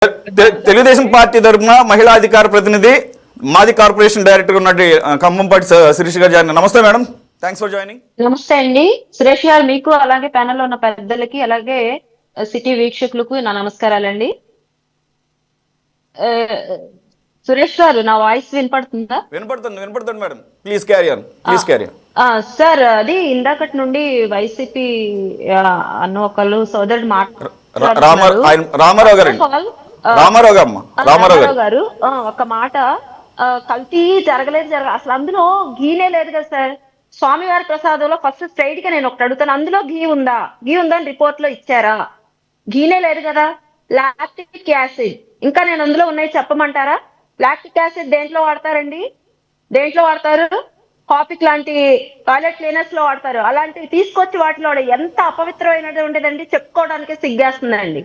Telugu Desam party తరఫున మహిళా అధికార ప్రతినిధి మాది కార్పొరేషన్ డైరెక్టర్ ఉన్నట్టు ఖమ్మంపాటి శిరీష్ గారు జాయిన్. నమస్తే మేడం, థ్యాంక్స్ ఫర్ జాయినింగ్. నమస్తే అండి సురేష్ గారు, మీకు అలాగే ప్యానెల్ లో ఉన్న పెద్దలకి అలాగే సిటీ వీక్షకులకు నా నమస్కారాలండి. సురేష్ గారు, నా వాయిస్ వినపడుతుందా? వినపడుతుంది madam, please carry on, please carry on. Sir, అది ఇందాకటి నుండి వైసీపీ అన్న ఒకళ్ళు సోదరుడు రామారావు గారు ఒక మాట, కల్తీ జరగలేదు అసలు అందులో ఘీనే లేదు కదా సార్. స్వామివారి ప్రసాదంలో ఫస్ట్ స్ట్రైట్ గా నేను ఒకటి అడుగుతాను, అందులో ఘీ ఉందా అని రిపోర్ట్ లో ఇచ్చారా? ఘీనే లేదు కదా. లాక్టిక్ యాసిడ్, ఇంకా నేను అందులో ఉన్నాయి చెప్పమంటారా? లాక్టిక్ యాసిడ్ దేంట్లో వాడతారండి? దేంట్లో వాడతారు? కాపిక్ లాంటి టాయిలెట్ క్లీనర్స్ లో వాడతారు. అలాంటివి తీసుకొచ్చి వాటిలో ఎంత అపవిత్రమైనది ఉండేదండి, చెప్పుకోవడానికి సిగ్గేస్తుందండి.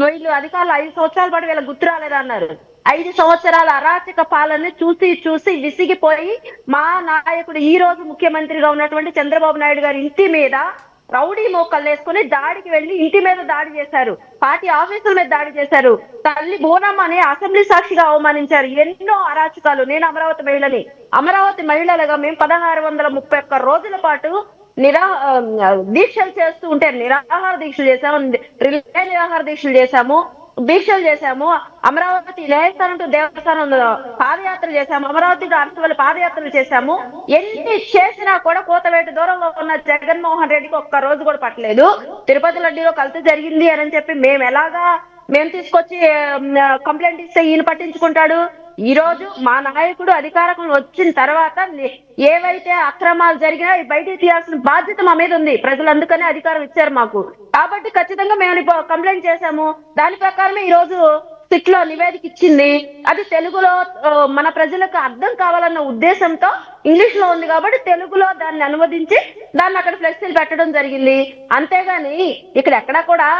వీళ్ళు అధికారులు 5 సంవత్సరాల పాటు వీళ్ళ గుర్తు రాలేదన్నారు. 5 సంవత్సరాల అరాచక పాలన చూసి విసిగిపోయి మా నాయకుడు ఈ రోజు ముఖ్యమంత్రిగా ఉన్నటువంటి చంద్రబాబు నాయుడు గారి ఇంటి మీద రౌడీ మోకళ్ళు వేసుకుని దాడికి వెళ్లి ఇంటి మీద దాడి చేశారు, పార్టీ ఆఫీసుల మీద దాడి చేశారు, తల్లి బోనమ్మని అసెంబ్లీ సాక్షిగా అవమానించారు. ఎన్నో అరాచకాలు. నేను అమరావతి మహిళలుగా మేము 1631 రోజుల పాటు దీక్షలు చేస్తూ ఉంటే నిరాహార దీక్షలు చేశాము, రిలే నిరాహార దీక్షలు చేశాము, అమరావతి న్యాయస్థానం టు దేవస్థానం పాదయాత్రలు చేశాము, అమరావతి అరసవల్లి పాదయాత్రలు చేశాము. ఎన్ని చేసినా కూడా కోతవేటు దూరంలో ఉన్న జగన్మోహన్ రెడ్డికి ఒక్క రోజు కూడా పట్టలేదు. తిరుపతి లడ్డీలో కల్తీ జరిగింది అని చెప్పి మేము తీసుకొచ్చి కంప్లైంట్ ఇస్తే ఈయన పట్టించుకుంటాడు. ఈ రోజు మా నాయకుడు అధికారం వచ్చిన తర్వాత ఏవైతే అక్రమాలు జరిగినా బయటికి తీయాల్సిన బాధ్యత మా మీద ఉంది. ప్రజలు అందుకనే అధికారం ఇచ్చారు మాకు, కాబట్టి ఖచ్చితంగా మేము కంప్లైంట్ చేశాము. దాని ప్రకారమే ఈ రోజు సిట్ లో నివేదిక ఇచ్చింది. అది తెలుగులో మన ప్రజలకు అర్థం కావాలన్న ఉద్దేశంతో ఇంగ్లీష్ లో ఉంది కాబట్టి తెలుగులో దాన్ని అనువదించి దాన్ని అక్కడ ఫ్లెక్సీలు పెట్టడం జరిగింది. అంతేగాని ఇక్కడ ఎక్కడా కూడా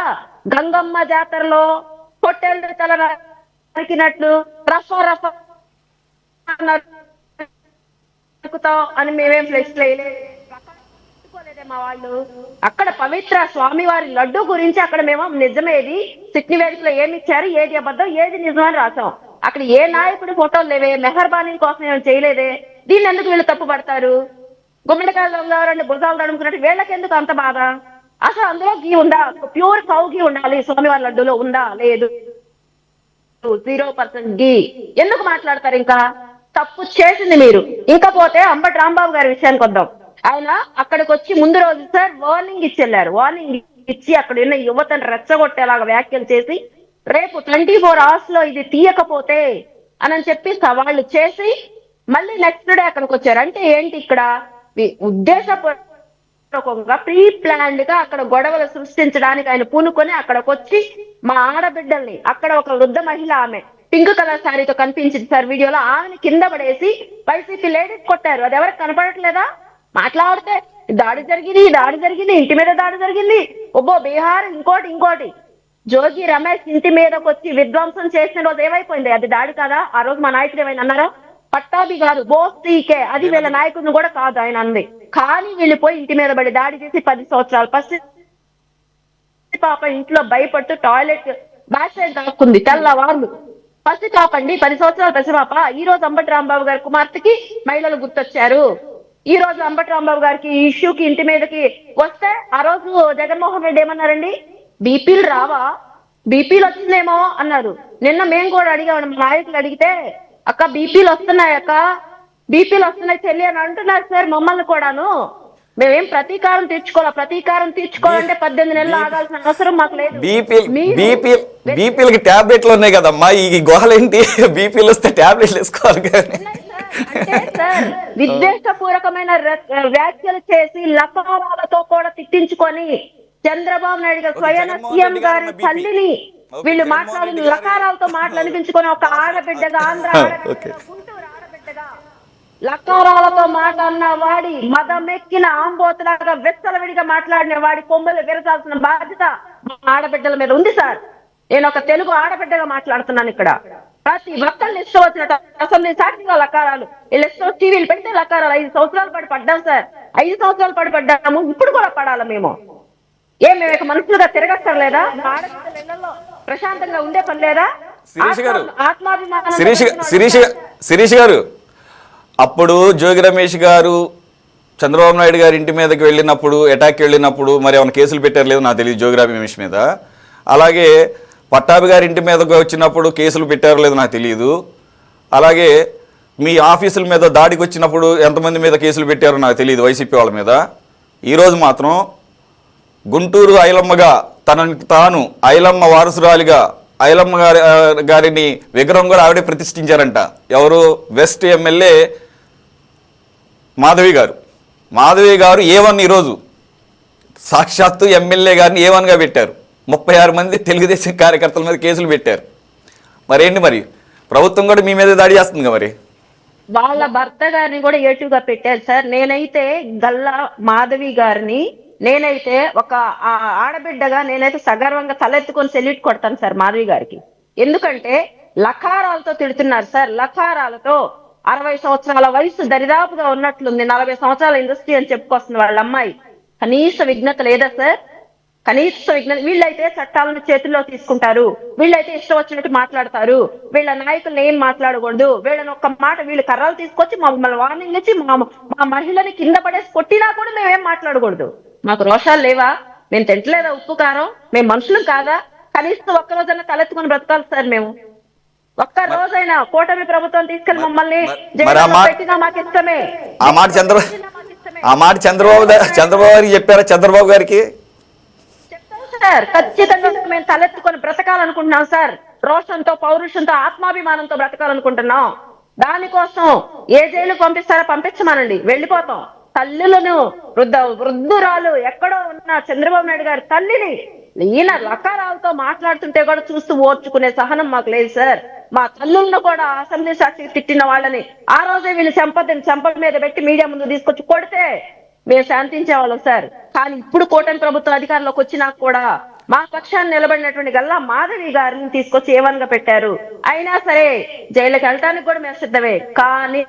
గంగమ్మ జాతరలో పొట్టేళ్ళు తల నరికినట్లు రఫా అని మేమేం ఫ్లెక్స్ వేయలేదే. మా వాళ్ళు అక్కడ పవిత్ర స్వామివారి లడ్డు గురించి అక్కడ మేము నిజమేది సిట్ నివేదికలో ఏమి ఇచ్చారు, ఏది అబద్ధం, ఏది నిజమని రాసాం. అక్కడ ఏ నాయకుడి ఫోటోలు లేవే, మెహర్బానీ కోసం ఏమైనా చేయలేదే. దీన్ని ఎందుకు వీళ్ళు తప్పు పడతారు? గుమ్మడికాయలు ఎవరండి భుజాలు తడుముకున్నట్టు వీళ్ళకి ఎందుకు అంత బాధ? అసలు అందులో గీ ఉందా? ప్యూర్ కౌ గీ ఉండాలి స్వామివారి లడ్డూలో, ఉందా? లేదు. 0% గీ. ఎందుకు మాట్లాడతారు? ఇంకా తప్పు చేసింది మీరు. ఇంకపోతే అంబటి రాంబాబు గారి విషయానికి వద్దాం. ఆయన అక్కడికి వచ్చి ముందు రోజు సార్ వార్నింగ్ ఇచ్చి అక్కడ ఉన్న యువతను రెచ్చగొట్టేలాగా వ్యాఖ్యలు చేసి రేపు 24 hours లో ఇది తీయకపోతే అని చెప్పి సవాళ్లు చేసి మళ్ళీ నెక్స్ట్ డే అక్కడికి వచ్చారు. అంటే ఏంటి? ఇక్కడ ఉద్దేశపూర్వకంగా ప్రీ ప్లాన్డ్ గా అక్కడ గొడవలు సృష్టించడానికి ఆయన పూనుకొని అక్కడికి వచ్చి మా ఆడబిడ్డల్ని, అక్కడ ఒక వృద్ధ మహిళ, ఆమె పింక్ కలర్ శారీతో కనిపించింది సార్ వీడియోలో, ఆమెని కింద పడేసి వైసీపీ లేడీస్ కొట్టారు. అది ఎవరికి కనపడట్లేదా? మాట్లాడితే దాడి జరిగింది, ఇంటి మీద దాడి జరిగింది, ఒబ్బో బీహార్, ఇంకోటి జోగి రమేష్ ఇంటి మీదకి వచ్చి విధ్వంసం చేసిన రోజు ఏమైపోయింది? అది దాడి కాదా? ఆ రోజు మా నాయకుడు ఏమైనా అన్నారా? పట్టాభి గారు బోస్టీకే, అది వీళ్ళ నాయకుడిని కూడా కాదు ఆయన అంది. కానీ వీళ్ళు పోయి ఇంటి మీద పడి దాడి చేసి 10 సంవత్సరాలు పాప ఇంట్లో భయపడుతూ టాయిలెట్ బ్యాక్ సైడ్ దాక్కుంది తెల్లవార్లు. పసిపాపండి, 10 సంవత్సరాల పసిపాప. ఈ రోజు అంబటి రాంబాబు గారి కుమార్తెకి మహిళలు గుర్తొచ్చారు. ఈ రోజు అంబటి రాంబాబు గారికి ఈ ఇష్యూకి ఇంటి మీదకి వస్తే ఆ రోజు జగన్మోహన్ రెడ్డి ఏమన్నారండి? బీపీలు రావా? బీపీలు వచ్చిందేమో అన్నారు. నిన్న మేము కూడా అడిగాము, మా నాయకులు అడిగితే అక్క బీపీలు వస్తున్నాయి చెల్లి అని అంటున్నారు సార్ మమ్మల్ని కూడాను. మేమేం ప్రతీకారం తీర్చుకోవాలంటే 18 నెలలు ఆగాల్సిన అవసరం మాకు లేదు. బీపీలకి టాబ్లెట్లు ఉన్నాయి కదమ్మా, ఈ గోహలేంటి? బీపీలు వస్తే టాబ్లెట్లు వేసుకోవాలి కానీ. అంటే సార్ విద్వేషపూర్వకమైన వ్యాఖ్యలు చేసి లకారాలతో కూడా తిట్టించుకొని చంద్రబాబు నాయుడు గారు స్వయాన సీఎం గారి తల్లిని వీళ్ళు మాట్లాడిన లకారాలతో మాటలు అనిపించుకొని ఒక ఆడబిడ్డగా, ఆంధ్ర గుంటూరు ఆడబిడ్డగా లకారాలతో మాట్లాడిన వాడి మదమెక్కిన ఆంబోతులాగా వెచ్చలవిడిగా మాట్లాడిన వాడి కొమ్మలు విరచాల్సిన బాధ్యత ఆడబిడ్డల మీద ఉంది సార్. నేను ఒక తెలుగు ఆడబిడ్డగా మాట్లాడుతున్నాను ఇక్కడ. ప్రతి ఒక్కళ్ళు ఇష్టం వచ్చినట్టు అసెంబ్లీ సాక్షిగా లకారాలు, వీళ్ళు ఇష్టం టీవీలు పెడితే లకారాలు. 5 సంవత్సరాల పాటు పడ్డాం సార్, 5 సంవత్సరాల పాటు పడ్డాము, ఇప్పుడు కూడా పడాలి. మేము మనుషులుగా తిరగక్కర్లేదా? ఆడబిడ్డల ఇళ్లలో ప్రశాంతంగా ఉండే పని లేదా? శిరీష్ గారు, ఆత్మాభిమానం శిరీష్ గారు, అప్పుడు జోగి రమేష్ గారు చంద్రబాబు నాయుడు గారి ఇంటి మీదకి వెళ్ళినప్పుడు, అటాక్ వెళ్ళినప్పుడు మరి ఏమైనా కేసులు పెట్టారు లేదు నాకు తెలియదు జోగి రమేష్ మీద. అలాగే పట్టాభి గారి ఇంటి మీదకి వచ్చినప్పుడు కేసులు పెట్టారు లేదు నాకు తెలియదు. అలాగే మీ ఆఫీసుల మీద దాడికి వచ్చినప్పుడు ఎంతమంది మీద కేసులు పెట్టారో నాకు తెలియదు వైసీపీ వాళ్ళ మీద. ఈరోజు మాత్రం గుంటూరు ఐలమ్మగా తనని తాను ఐలమ్మ వారసురాలిగా ఐలమ్మ గారిని విగ్రహం కూడా ఆవిడే ప్రతిష్ఠించారంట. ఎవరు? వెస్ట్ ఎమ్మెల్యే మాధవి గారు A1 ఈరోజు సాక్షాత్తు ఎమ్మెల్యే గారిని A1గా పెట్టారు. 36 మంది తెలుగుదేశం కార్యకర్తల మీద కేసులు పెట్టారు. మరేంటి మరి ప్రభుత్వం కూడా మీ మీద దాడి చేస్తుంది మరి. వాళ్ళ భర్త గారిని కూడా ఏటుగా పెట్టారు సార్. నేనైతే గల్లా మాధవి గారిని నేనైతే ఒక ఆడబిడ్డగా నేనైతే సగర్వంగా తలెత్తుకొని సెల్యూట్ కొడతాను సార్ మాధవి గారికి. ఎందుకంటే లకారాలతో తిడుతున్నారు సార్, లకారాలతో. 60 సంవత్సరాల వయసు దరిదాపుగా ఉన్నట్లుంది, 40 సంవత్సరాల ఇండస్ట్రీ అని చెప్పుకొస్తుంది వాళ్ళ అమ్మాయి. కనీస విఘ్నత లేదా సార్? కనీస విఘ్నత. వీళ్ళైతే చట్టాలను చేతుల్లో తీసుకుంటారు, వీళ్ళైతే ఇష్టం వచ్చినట్టు మాట్లాడతారు, వీళ్ళ నాయకులను ఏం మాట్లాడకూడదు, వీళ్ళని ఒక్క మాట వీళ్ళు కర్రలు తీసుకొచ్చి మమ్మల్ని వార్నింగ్ ఇచ్చి మా మహిళని కింద పడేసి కొట్టినా కూడా మేమేం మాట్లాడకూడదు. మాకు రోషాలు లేవా? మేము తింటలేదా ఉప్పు కారం? మేము మనుషులం కాదా? కనీసం ఒక్క రోజైనా తలెత్తుకొని బ్రతకాలి సార్. మేము ఒక్క రోజైనా కూటమి ప్రభుత్వం తీసుకెళ్లి మమ్మల్ని పెట్టినా మాకు ఇష్టమే. ఆ మాట చంద్రబాబు గారికి చెప్పారా? చంద్రబాబు గారికి చెప్తాం సార్, ఖచ్చితంగా మేము తలెత్తుకొని బ్రతకాలనుకుంటున్నాం సార్. రోషంతో, పౌరుషంతో, ఆత్మాభిమానంతో బ్రతకాలనుకుంటున్నాం. దానికోసం ఏ జైలుకు పంపిస్తారో పంపించమనండి, వెళ్ళిపోతాం. తల్లులను వృద్ధురాలు ఎక్కడో ఉన్న చంద్రబాబు నాయుడు గారి తల్లిని ఈయన లకారాలతో మాట్లాడుతుంటే కూడా చూస్తూ ఓర్చుకునే సహనం మాకు లేదు సార్. మా తల్లులను కూడా అసెంబ్లీ సాక్షి తిట్టిన వాళ్ళని ఆ రోజే వీళ్ళు చెంప మీద పెట్టి మీడియా ముందు తీసుకొచ్చి కొడితే మేము శాంతించేవాళ్ళం సార్. కానీ ఇప్పుడు కూటమి ప్రభుత్వం అధికారంలోకి వచ్చినా కూడా మా పక్షాన్ని నిలబడినటువంటి గల్లా మాధవి గారిని తీసుకొచ్చి A1గా పెట్టారు. అయినా సరే జైలుకి వెళ్ళటానికి కూడా మేము సిద్ధమే. కానీ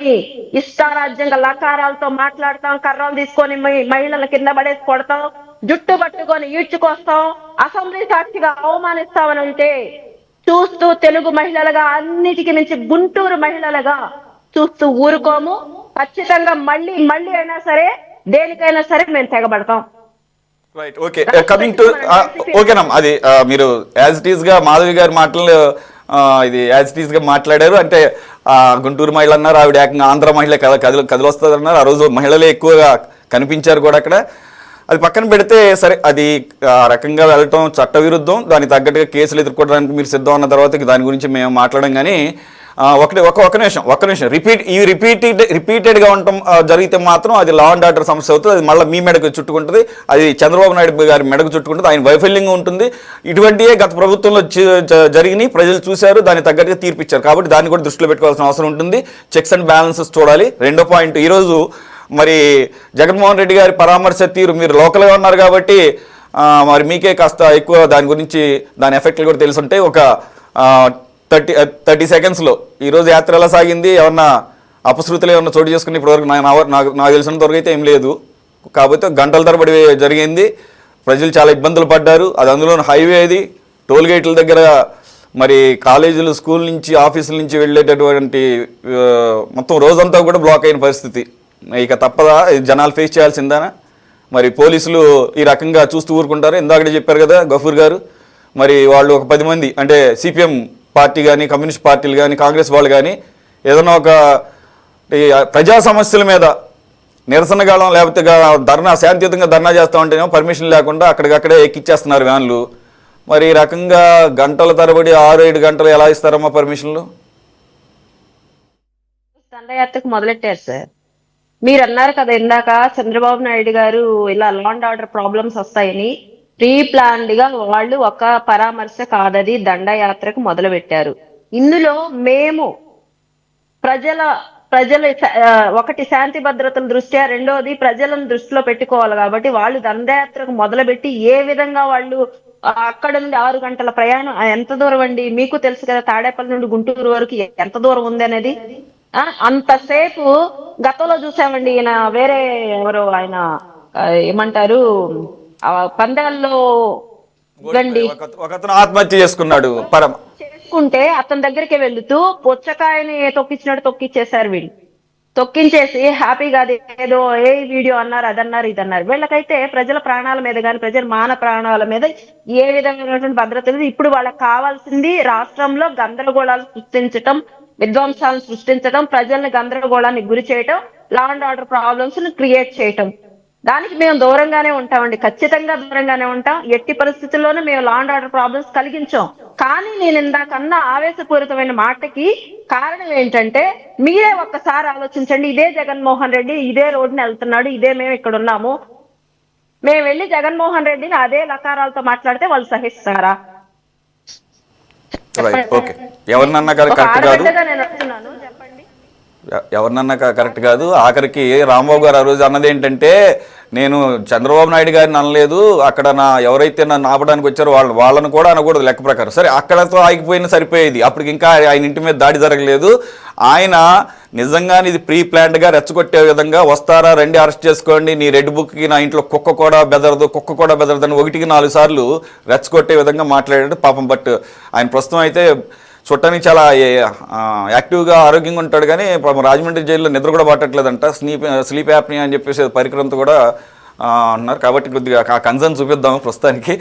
ఇష్టారాజ్యంగా లకారాలతో మాట్లాడతాం, కర్రలు తీసుకొని మహిళల కింద పడేసి కొడతాం, జుట్టు పట్టుకొని ఈడ్చుకొస్తాం, అసెంబ్లీ సాక్షిగా అవమానిస్తామని అంటే చూస్తూ తెలుగు మహిళలుగా, అన్నిటికీ మించి గుంటూరు మహిళలుగా చూస్తూ ఊరుకోము. ఖచ్చితంగా మళ్ళీ అయినా సరే దేనికైనా సరే మేము తెగబడతాం. Right, okay. కమింగ్ టు ఓకేనమ్మా, అది మీరు యాజ్ ఇట్ ఈస్ గా మాధవి గారి మాటలు ఇది యాజ్ ఇట్ ఈస్ గా మాట్లాడారు. అంటే గుంటూరు మహిళ అన్నారు, ఆవిడ ఏకంగా ఆంధ్ర మహిళ కదిలొస్తుంది అన్నారు. ఆ రోజు మహిళలే ఎక్కువగా కనిపించారు కూడా అక్కడ. అది పక్కన పెడితే సరే, అది ఆ రకంగా వెళ్ళటం చట్టవిరుద్ధం, దానికి తగ్గట్టుగా కేసులు ఎదుర్కోవడానికి మీరు సిద్ధం అన్న తర్వాత దాని గురించి మేము మాట్లాడడం. కానీ ఒక నిమిషం రిపీటెడ్గా ఉండటం జరిగితే మాత్రం అది లా అండ్ ఆర్డర్ సమస్య అవుతుంది. అది మళ్ళీ మీ మెడకు చుట్టుకుంటుంది, అది చంద్రబాబు నాయుడు గారి మెడకు చుట్టుకుంటుంది, ఆయన వైఫల్యంగా ఉంటుంది. ఇటువంటివే గత ప్రభుత్వంలో జరిగినాయి, ప్రజలు చూశారు, దానికి తగ్గట్టుగా తీర్పిచ్చారు. కాబట్టి దాన్ని కూడా దృష్టిలో పెట్టుకోవాల్సిన అవసరం ఉంటుంది. చెక్స్ అండ్ బ్యాలెన్సెస్ చూడాలి. రెండో పాయింట్, ఈరోజు మరి జగన్మోహన్ రెడ్డి గారి పరామర్శ తీరు, మీరు లోకల్గా ఉన్నారు కాబట్టి మరి మీకే కాస్త ఎక్కువ దాని గురించి, దాని ఎఫెక్ట్లు కూడా తెలుసుంటాయి. ఒక 30 సెకండ్స్లో ఈరోజు యాత్ర ఎలా సాగింది, ఏమన్నా అపశృతులు ఏమన్నా చోటు చేసుకుని ఇప్పటివరకు నాకు తెలిసినంత వరకు అయితే ఏం లేదు. కాకపోతే గంటల తరబడి జరిగింది, ప్రజలు చాలా ఇబ్బందులు పడ్డారు. అది అందులో హైవే, అది టోల్ గేట్ల దగ్గర మరి కాలేజీలు, స్కూల్ నుంచి, ఆఫీసుల నుంచి వెళ్ళేటటువంటి మొత్తం రోజంతా కూడా బ్లాక్ అయిన పరిస్థితి. ఇక తప్పదా, జనాలు ఫేస్ చేయాల్సిందేనా? మరి పోలీసులు ఈ రకంగా చూస్తూ ఊరుకుంటారు? ఇందాకడే చెప్పారు కదా గఫూర్ గారు, మరి వాళ్ళు ఒక 10 మంది అంటే సిపిఎం పార్టీ కానీ, కమ్యూనిస్ట్ పార్టీలు కానీ, కాంగ్రెస్ వాళ్ళు కానీ ఏదైనా ఒక ప్రజా సమస్యల మీద నిరసనగాళం లేకపోతే ధర్నా, శాంతియుతంగా ధర్నా చేస్తూ ఉంటేనేమో పర్మిషన్ లేకుండా అక్కడికక్కడే ఎక్కిచ్చేస్తున్నారు వ్యాన్లు. మరి ఈ రకంగా గంటల తరబడి 6-7 గంటలు ఎలా ఇస్తారమ్మా పర్మిషన్లు? దండయాత్రకు మొదలెట్టారు సార్. మీరు అన్నారు కదా ఇందాక, చంద్రబాబు నాయుడు గారు ఇలా లా అండ్ ఆర్డర్ ప్రాబ్లమ్స్ వస్తాయని ప్రీ ప్లాన్డ్ గా వాళ్ళు ఒక పరామర్శ కాదది దండయాత్రకు మొదలు పెట్టారు. ఇందులో మేము ప్రజల ఒకటి శాంతి భద్రతల దృష్ట్యా, రెండోది ప్రజలను దృష్టిలో పెట్టుకోవాలి కాబట్టి వాళ్ళు దండయాత్రకు మొదలుపెట్టి ఏ విధంగా వాళ్ళు అక్కడ నుండి 6 గంటల ప్రయాణం ఎంత దూరం అండి మీకు తెలుసు కదా, తాడేపల్లి నుండి గుంటూరు వరకు ఎంత దూరం ఉంది అనేది. అంతసేపు గతంలో చూసామండి. ఈయన వేరే ఎవరో ఆయన ఏమంటారు పందాల్లో ఇవ్వండి. ఒకతను ఆత్మహత్య చేసుకున్నాడు చేసుకుంటే అతని దగ్గరికి వెళుతూ పుచ్చకాయని తొక్కించినట్టు తొక్కిచ్చేసారు వీళ్ళు. తొక్కించేసి హ్యాపీగా అది ఏదో ఏ వీడియో అన్నారు, అదన్నారు, ఇదన్నారు. వీళ్ళకైతే ప్రజల ప్రాణాల మీద కానీ ప్రజల మాన ప్రాణాల మీద ఏ విధమైనటువంటి భద్రత లేదు. ఇప్పుడు వాళ్ళకి కావాల్సింది రాష్ట్రంలో గందరగోళాలు సృష్టించటం, విధ్వంసాలను సృష్టించడం, ప్రజల్ని గందరగోళానికి గురి చేయటం, లా అండ్ ఆర్డర్ ప్రాబ్లమ్స్ ని క్రియేట్ చేయటం. దానికి మేము దూరంగానే ఉంటామండి, ఖచ్చితంగా దూరంగానే ఉంటాం. ఎట్టి పరిస్థితుల్లోనూ మేము లా అండ్ ఆర్డర్ ప్రాబ్లమ్స్ కలిగించాం. కానీ నేను ఇందాకన్నా ఆవేశపూరితమైన మాటకి కారణం ఏంటంటే, మీరే ఒక్కసారి ఆలోచించండి. ఇదే జగన్మోహన్ రెడ్డి ఇదే రోడ్డుని వెళ్తున్నాడు, ఇదే మేము ఇక్కడ ఉన్నాము. మేము వెళ్ళి జగన్మోహన్ రెడ్డిని అదే లకారాలతో మాట్లాడితే వాళ్ళు సహిస్తారా? ఓకే, ఎవరినన్నా కరెక్ట్ కాదు, నేను వస్తున్నాను, చెప్పండి. ఎవరినన్నా కరెక్ట్ కాదు. ఆఖరికి రాంబాబు గారు ఆ రోజు అన్నది ఏంటంటే, నేను చంద్రబాబు నాయుడు గారిని అనలేదు, అక్కడ ఎవరైతే నన్ను ఆపడానికి వచ్చారో వాళ్ళని కూడా అనకూడదు లెక్క ప్రకారం. సరే, అక్కడతో ఆగిపోయినా సరిపోయేది, అప్పటికి ఇంకా ఆయన ఇంటి మీద దాడి జరగలేదు. ఆయన నిజంగానే ఇది ప్రీ ప్లాన్డ్గా రెచ్చగొట్టే విధంగా వస్తారా, రండి అరెస్ట్ చేసుకోండి, నీ రెడ్ బుక్కి నా ఇంట్లో కుక్క కూడా బెదరదు అని 1-4 సార్లు రెచ్చగొట్టే విధంగా మాట్లాడాడు పాపం. బట్ ఆయన ప్రస్తుతం అయితే చూడటానికి చాలా యాక్టివ్గా ఆరోగ్యంగా ఉంటాడు, కానీ పాపం రాజమండ్రి జైల్లో నిద్ర కూడా పట్టట్లేదంట. స్లీప్ యాప్నియా అని చెప్పేసి పరికరంతో కూడా అన్నారు. కాబట్టి కొద్దిగా ఆ కన్సర్న్ చూపిద్దాము ప్రస్తుతానికి.